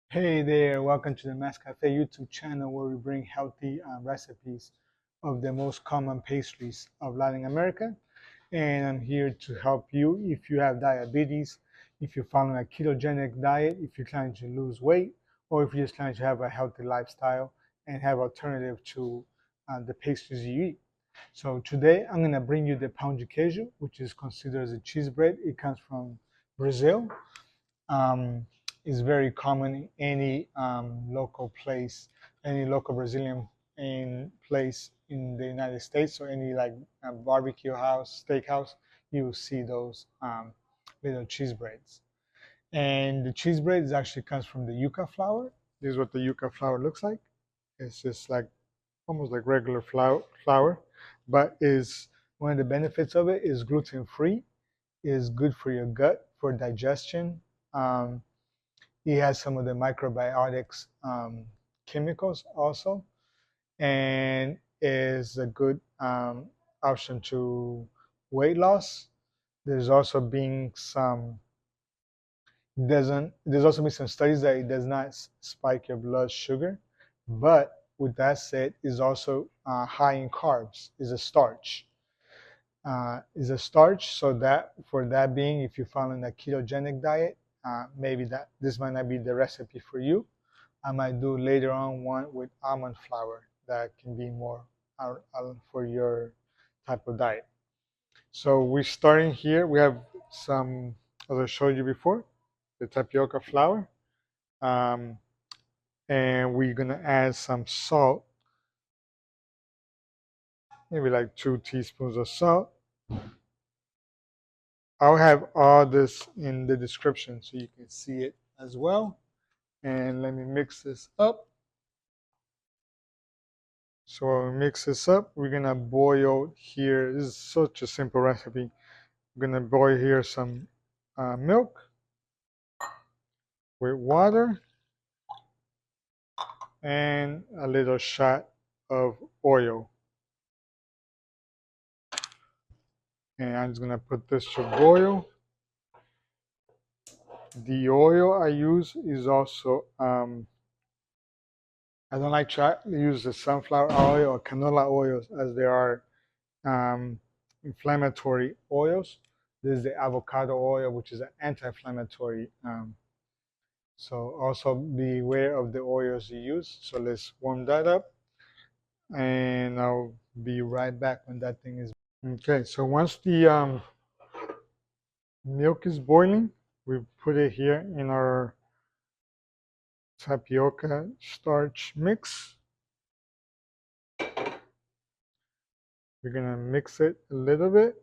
Hey there, welcome to the Más Café YouTube channel where we bring healthy recipes of the most common pastries of Latin America. And I'm here to help you if you have diabetes, if you're following a ketogenic diet, if you're trying to lose weight, or if you're just trying to have a healthy lifestyle and have alternative to the pastries you eat. So today I'm going to bring you the Pão de Queijo, which is considered as a cheese bread. It comes from Brazil. um, is very common in any local place, any local Brazilian place in the United States, or any like barbecue house, steakhouse, you will see those little cheese breads. And the cheese bread is actually comes from the yucca flour. This is what the yucca flour looks like. It's just like almost like regular flour, but is one of the benefits of it is gluten free, is good for your gut for digestion. Um, it has some of the microbiotics chemicals also, and is a good option to weight loss. There's also been some doesn't there's also been some studies that it does not spike your blood sugar, but with that said, is also high in carbs. Is a starch. Is a starch. So that for that being, if you're following a ketogenic diet, maybe that this might not be the recipe for you. I might do later on one with almond flour that can be more for your type of diet. So we're starting here. We have some, as I showed you before, the tapioca flour, um, and we're gonna add some salt, maybe like 2 teaspoons of salt. I'll have all this in the description so you can see it as well. And let me mix this up. So when we mix this up, we're gonna boil here. This is such a simple recipe. We're gonna boil here some milk with water and a little shot of oil. And I'm just gonna put this to boil. The oil I use is also I don't like to use the sunflower oil or canola oils as they are inflammatory oils. This is the avocado oil, which is an anti-inflammatory. So also be aware of the oils you use. So let's warm that up, and I'll be right back when that thing is. Okay, so once the milk is boiling, we put it here in our tapioca starch mix. We're gonna mix it a little bit.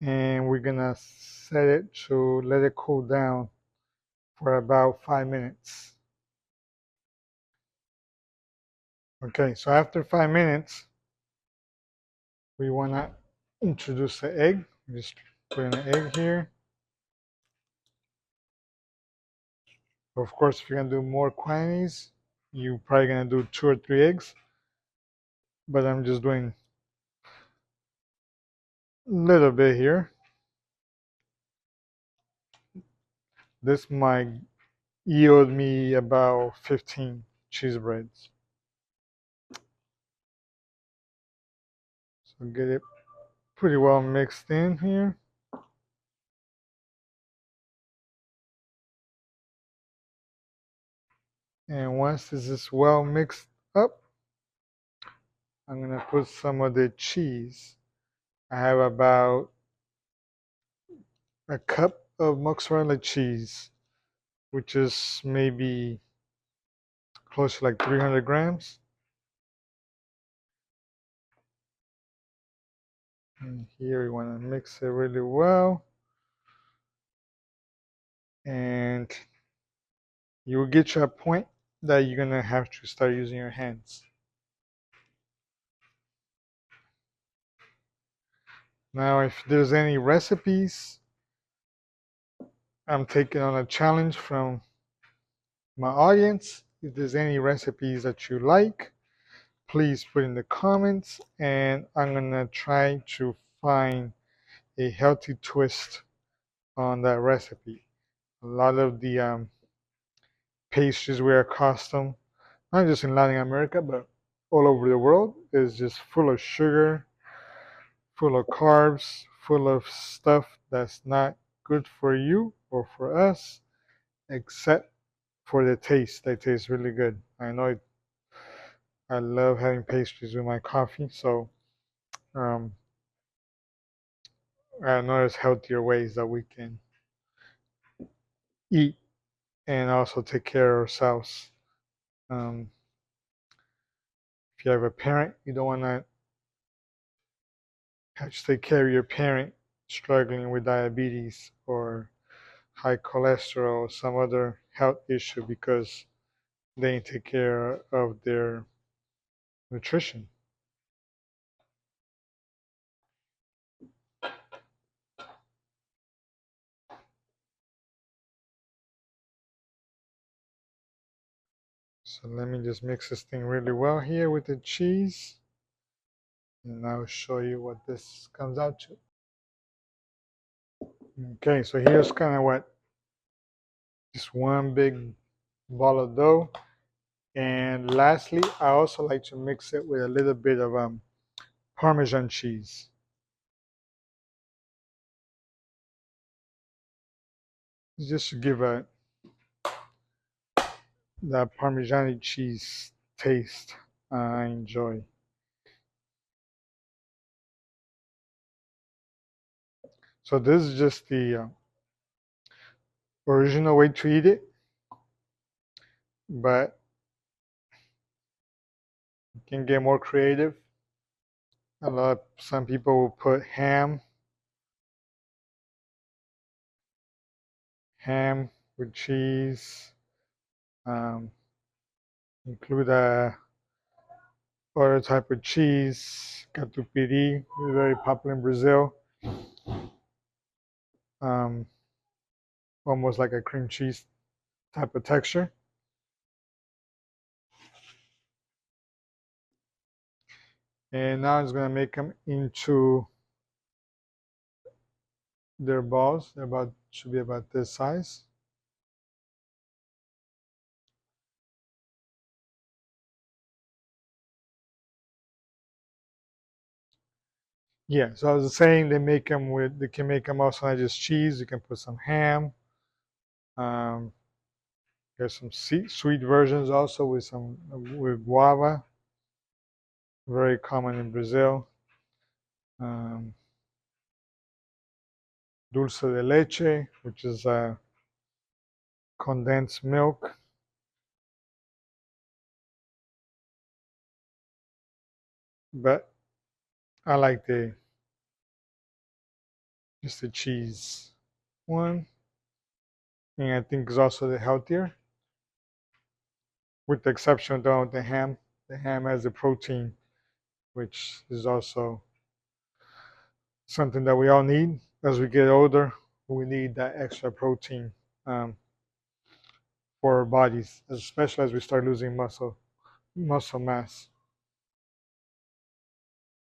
And we're gonna set it to let it cool down for about 5 minutes. Okay, so after 5 minutes, we wanna introduce the egg. Just put in an egg here. Of course, if you're gonna do more quantities, you're probably gonna do 2 or 3 eggs. But I'm just doing a little bit here. This might yield me about 15 cheese breads. So get it pretty well mixed in here. And once this is well mixed up, I'm gonna put some of the cheese. I have about a cup of mozzarella cheese, which is maybe close to like 300 grams. And here we want to mix it really well. And you will get to a point that you're going to have to start using your hands. Now, if there's any recipes, I'm taking on a challenge from my audience. If there's any recipes that you like, please put in the comments, and I'm going to try to find a healthy twist on that recipe. A lot of the pastries we're accustomed, not just in Latin America, but all over the world, is just full of sugar, full of carbs, full of stuff that's not good for you or for us, except for the taste. They taste really good. I love having pastries with my coffee, so um, I know there's healthier ways that we can eat and also take care of ourselves. Um, if you have a parent, you don't want to have to take care of your parent struggling with diabetes or high cholesterol or some other health issue because they didn't take care of their nutrition. So let me just mix this thing really well here with the cheese, and I'll show you what this comes out to. Okay, so here's kind of what just one big ball of dough. And lastly, I also like to mix it with a little bit of Parmesan cheese. Just to give that Parmesan cheese taste I enjoy. So this is just the original way to eat it, but you can get more creative. Some people will put ham with cheese, um, include a other type of cheese, catupiry, is very popular in Brazil. Um, Almost like a cream cheese type of texture. And now it's gonna make them into their balls. They're about should be about this size. Yeah. So I was saying they can make them also not just cheese. You can put some ham. Um, there's some sweet versions also with guava, very common in Brazil. Um, dulce de leche, which is condensed milk. But I like just the cheese one, and I think it's also the healthier, with the exception of the one with the ham. The ham has the protein, which is also something that we all need as we get older. We need that extra protein um, for our bodies, especially as we start losing muscle mass.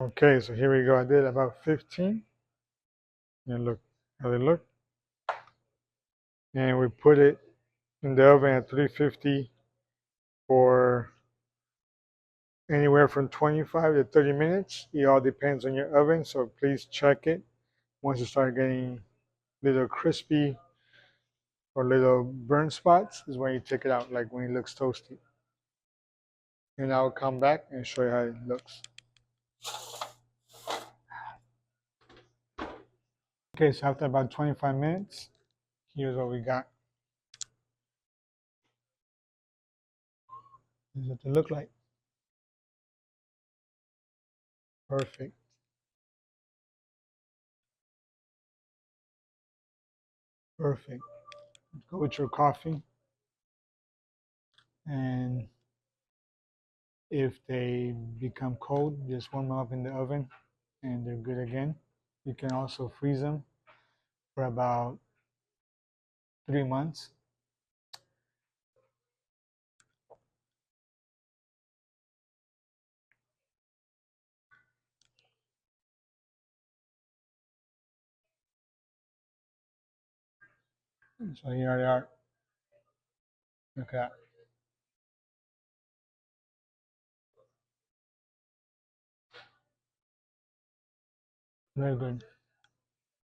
Okay, so here we go. I did about 15, and look how they look. And we put it in the oven at 350 for anywhere from 25 to 30 minutes. It all depends on your oven, so please check it. Once you start getting little crispy or little burn spots is when you take it out, like when it looks toasty. And I'll come back and show you how it looks. Okay, so after about 25 minutes, here's what we got. This is what they look like. Perfect. Perfect. Go with your coffee. And if they become cold, just warm them up in the oven and they're good again. You can also freeze them for about 3 months. So here they are. Look at that. Very good.